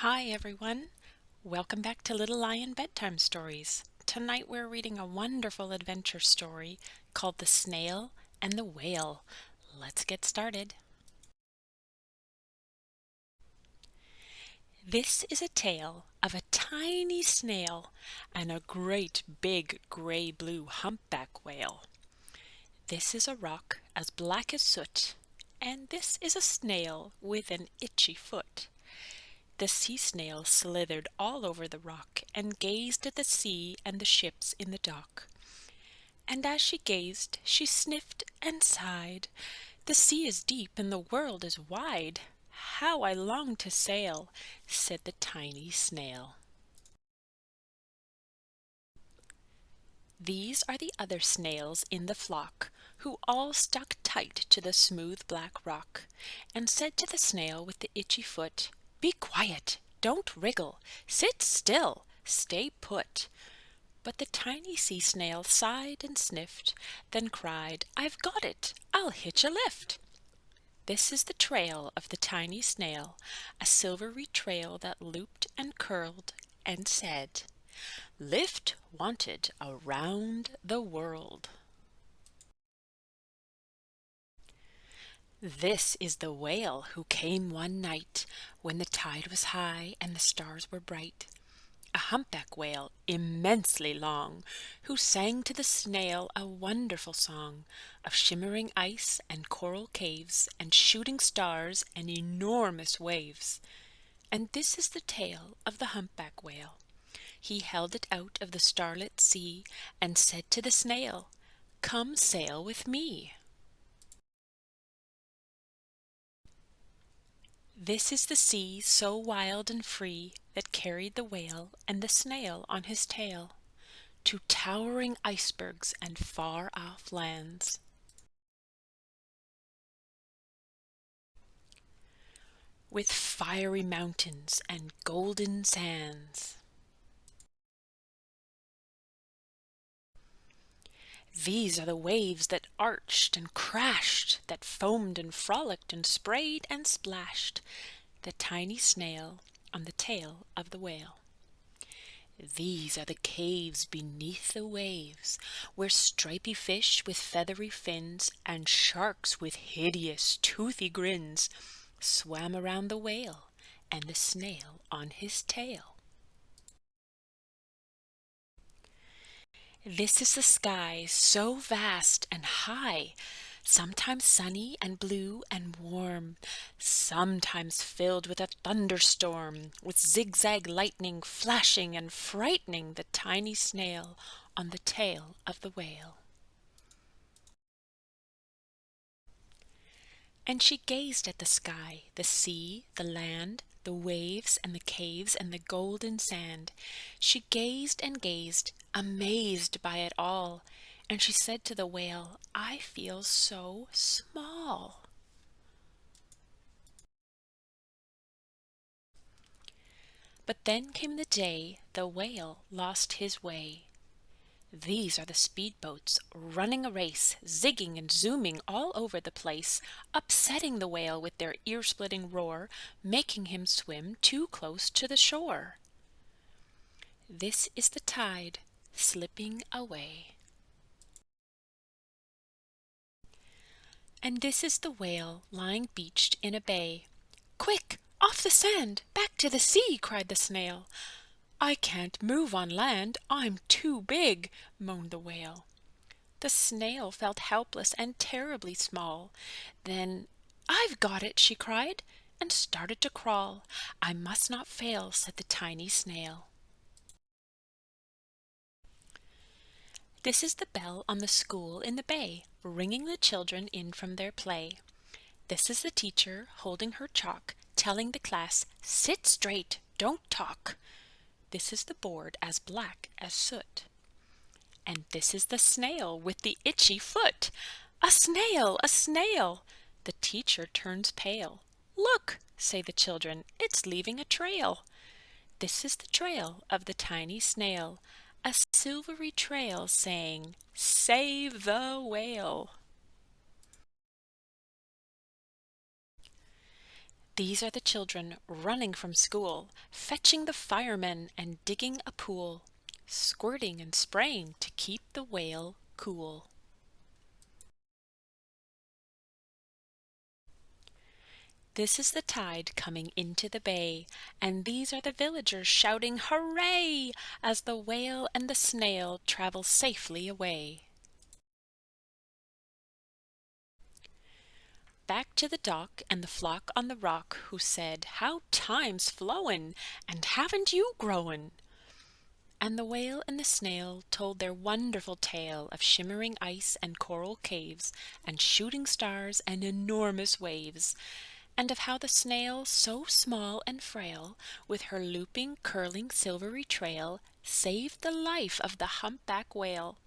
Hi everyone! Welcome back to Little Lion Bedtime Stories. Tonight we're reading a wonderful adventure story called The Snail and the Whale. Let's get started. This is a tale of a tiny snail and a great big gray-blue humpback whale. This is a rock as black as soot, and this is a snail with an itchy foot. The sea snail slithered all over the rock and gazed at the sea and the ships in the dock. And as she gazed, she sniffed and sighed. "The sea is deep and the world is wide. How I long to sail," said the tiny snail. These are the other snails in the flock, who all stuck tight to the smooth black rock, and said to the snail with the itchy foot, "Be quiet, don't wriggle, sit still, stay put." But the tiny sea snail sighed and sniffed, then cried, "I've got it, I'll hitch a lift." This is the trail of the tiny snail, a silvery trail that looped and curled and said, "Lift wanted around the world." This is the whale who came one night when the tide was high and the stars were bright. A humpback whale, immensely long, who sang to the snail a wonderful song of shimmering ice and coral caves and shooting stars and enormous waves. And this is the tale of the humpback whale. He held it out of the starlit sea and said to the snail, "Come sail with me." This is the sea so wild and free that carried the whale and the snail on his tail to towering icebergs and far-off lands. With fiery mountains and golden sands. These are the waves that arched and crashed, that foamed and frolicked and sprayed and splashed the tiny snail on the tail of the whale. These are the caves beneath the waves, where stripy fish with feathery fins and sharks with hideous toothy grins swam around the whale and the snail on his tail. This is the sky so vast and high, sometimes sunny and blue and warm, sometimes filled with a thunderstorm, with zigzag lightning flashing and frightening the tiny snail on the tail of the whale. And she gazed at the sky, the sea, the land, the waves and the caves and the golden sand. She gazed and gazed, amazed by it all, and she said to the whale, "I feel so small." But then came the day the whale lost his way. These are the speedboats running a race, zigging and zooming all over the place, upsetting the whale with their ear-splitting roar, making him swim too close to the shore. This is the tide slipping away. And this is the whale lying beached in a bay. "Quick, off the sand, back to the sea!" cried the snail. "I can't move on land, I'm too big," moaned the whale. The snail felt helpless and terribly small. Then, "I've got it!" she cried, and started to crawl. "I must not fail," said the tiny snail. This is the bell on the school in the bay, ringing the children in from their play. This is the teacher holding her chalk, telling the class, "Sit straight, don't talk." This is the board as black as soot. And this is the snail with the itchy foot. "A snail! A snail!" The teacher turns pale. "Look," say the children, "it's leaving a trail." This is the trail of the tiny snail, a silvery trail saying, "Save the whale." These are the children running from school, fetching the firemen and digging a pool, squirting and spraying to keep the whale cool. This is the tide coming into the bay, and these are the villagers shouting hooray as the whale and the snail travel safely away. Back to the dock and the flock on the rock, who said, "How time's flowin', and haven't you growin'?" And the whale and the snail told their wonderful tale of shimmering ice and coral caves, and shooting stars and enormous waves, and of how the snail, so small and frail, with her looping, curling, silvery trail, saved the life of the humpback whale.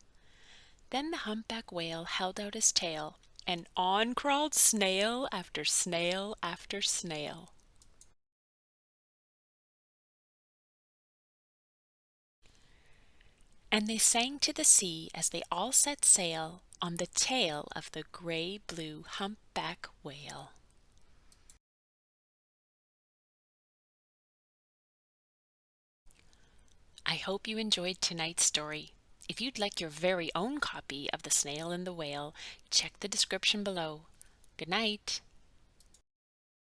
Then the humpback whale held out his tail, and on crawled snail after snail after snail. And they sang to the sea as they all set sail on the tail of the gray-blue humpback whale. I hope you enjoyed tonight's story. If you'd like your very own copy of The Snail and the Whale, check the description below. Good night.